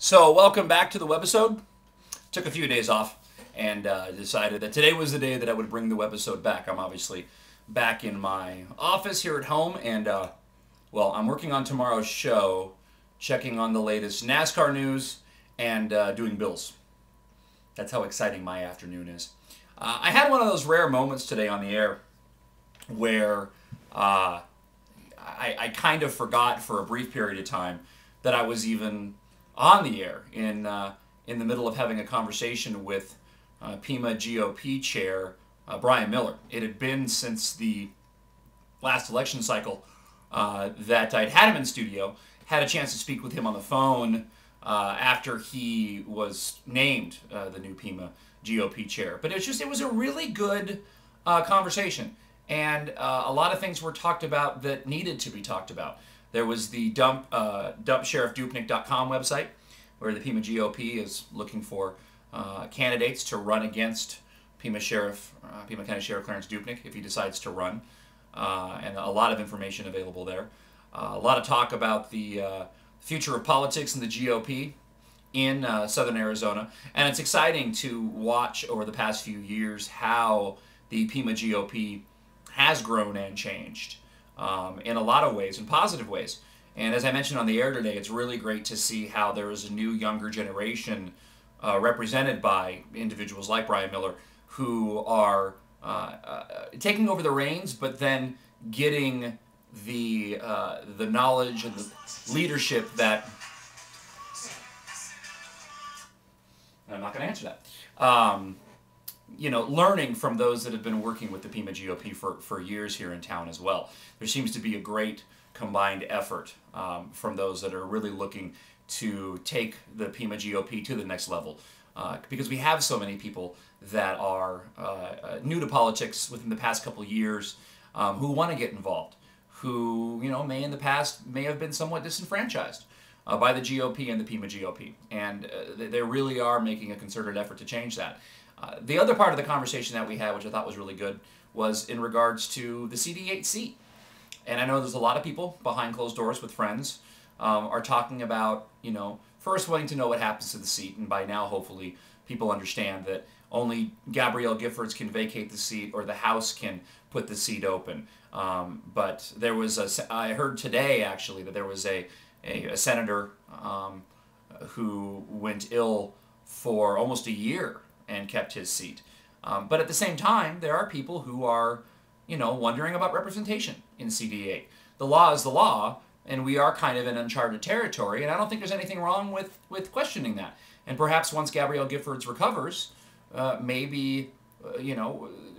So welcome back to the Webisode. Took a few days off and decided that today was the day that I would bring the Webisode back. I'm obviously back in my office here at home, and well, I'm working on tomorrow's show, checking on the latest NASCAR news and doing bills. That's how exciting my afternoon is. I had one of those rare moments today on the air where I kind of forgot for a brief period of time that I was even on the air in the middle of having a conversation with Pima GOP chair Brian Miller. It had been since the last election cycle that I'd had him in studio, had a chance to speak with him on the phone after he was named the new Pima GOP chair. But it was a really good conversation, and a lot of things were talked about that needed to be talked about. There was the dumpsheriffdupnick.com website, where the Pima GOP is looking for candidates to run against Pima County Sheriff Clarence Dupnick if he decides to run, and a lot of information available there. A lot of talk about the future of politics in the GOP in southern Arizona, and it's exciting to watch over the past few years how the Pima GOP has grown and changed in a lot of ways, in positive ways. And as I mentioned on the air today, it's really great to see how there is a new, younger generation represented by individuals like Brian Miller who are taking over the reins, but then getting the knowledge and the leadership that... I'm not going to answer that. Learning from those that have been working with the Pima GOP for years here in town as well. There seems to be a great combined effort from those that are really looking to take the Pima GOP to the next level. Because we have so many people that are new to politics within the past couple of years who want to get involved, who may in the past may have been somewhat disenfranchised by the GOP and the Pima GOP. And they really are making a concerted effort to change that. The other part of the conversation that we had, which I thought was really good, was in regards to the CD8 seat. And I know there's a lot of people behind closed doors with friends are talking about, first wanting to know what happens to the seat. And by now, hopefully, people understand that only Gabrielle Giffords can vacate the seat or the House can put the seat open. But there was I heard today, actually, that there was a senator who went ill for almost a year and kept his seat. But at the same time, there are people who are, wondering about representation in CD8. The law is the law, and we are kind of in uncharted territory, and I don't think there's anything wrong with questioning that. And perhaps once Gabrielle Giffords recovers, maybe,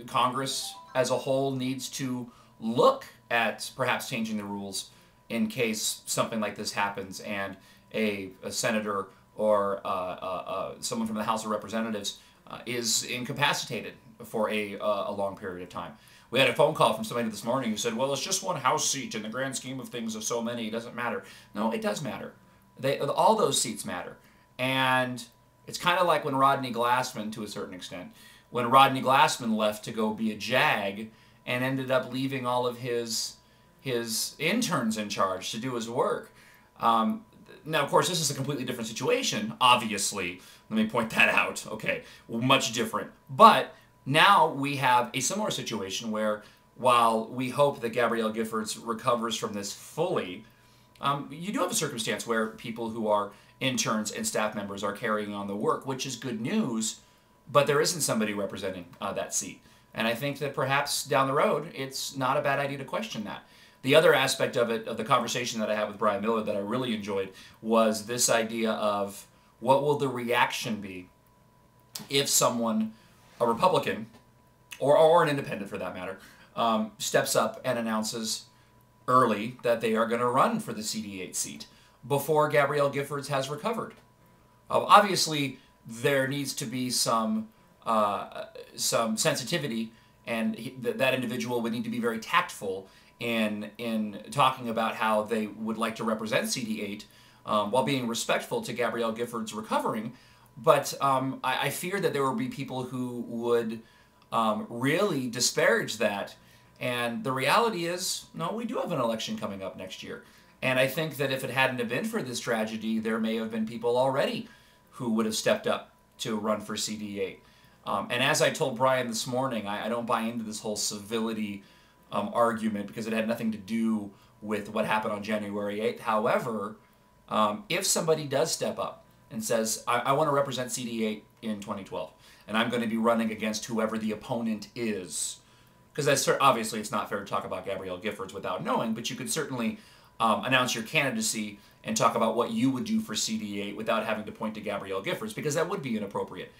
Congress as a whole needs to look at perhaps changing the rules in case something like this happens and a senator or someone from the House of Representatives is incapacitated for a long period of time. We had a phone call from somebody this morning who said, well, it's just one House seat. In the grand scheme of things of so many, it doesn't matter. No, it does matter. All those seats matter. And it's kind of like when Rodney Glassman, to a certain extent, when Rodney Glassman left to go be a JAG and ended up leaving all of his interns in charge to do his work. Now, of course, this is a completely different situation, obviously. Let me point that out. Okay, much different. But now we have a similar situation where, while we hope that Gabrielle Giffords recovers from this fully, you do have a circumstance where people who are interns and staff members are carrying on the work, which is good news, but there isn't somebody representing that seat. And I think that perhaps down the road, it's not a bad idea to question that. The other aspect of it, of the conversation that I had with Brian Miller that I really enjoyed, was this idea of what will the reaction be if someone, a Republican, or an independent for that matter, steps up and announces early that they are going to run for the CD8 seat before Gabrielle Giffords has recovered. Obviously, there needs to be some sensitivity, and that individual would need to be very tactful in talking about how they would like to represent CD8 while being respectful to Gabrielle Giffords recovering. But I fear that there will be people who would really disparage that. And the reality is, no, we do have an election coming up next year. And I think that if it hadn't have been for this tragedy, there may have been people already who would have stepped up to run for CD8. And as I told Brian this morning, I don't buy into this whole civility argument because it had nothing to do with what happened on January 8th. However, if somebody does step up and says, I want to represent CD8 in 2012, and I'm going to be running against whoever the opponent is, because obviously it's not fair to talk about Gabrielle Giffords without knowing, but you could certainly announce your candidacy and talk about what you would do for CD8 without having to point to Gabrielle Giffords, because that would be inappropriate.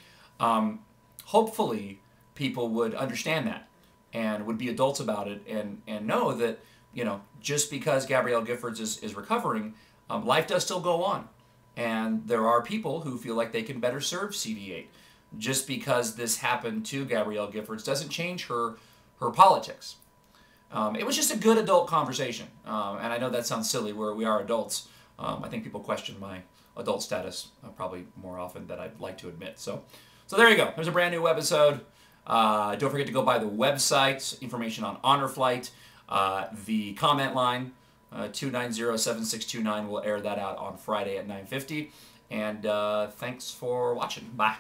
Hopefully, people would understand that and would be adults about it and know that, you know, just because Gabrielle Giffords is recovering, life does still go on. And there are people who feel like they can better serve CD8. Just because this happened to Gabrielle Giffords doesn't change her politics. It was just a good adult conversation. And I know that sounds silly where we are adults. I think people question my adult status probably more often than I'd like to admit. So there you go. There's a brand new webisode. Don't forget to go by the website, information on Honor Flight, the comment line, 290-7629. We'll air that out on Friday at 9:50. And thanks for watching. Bye.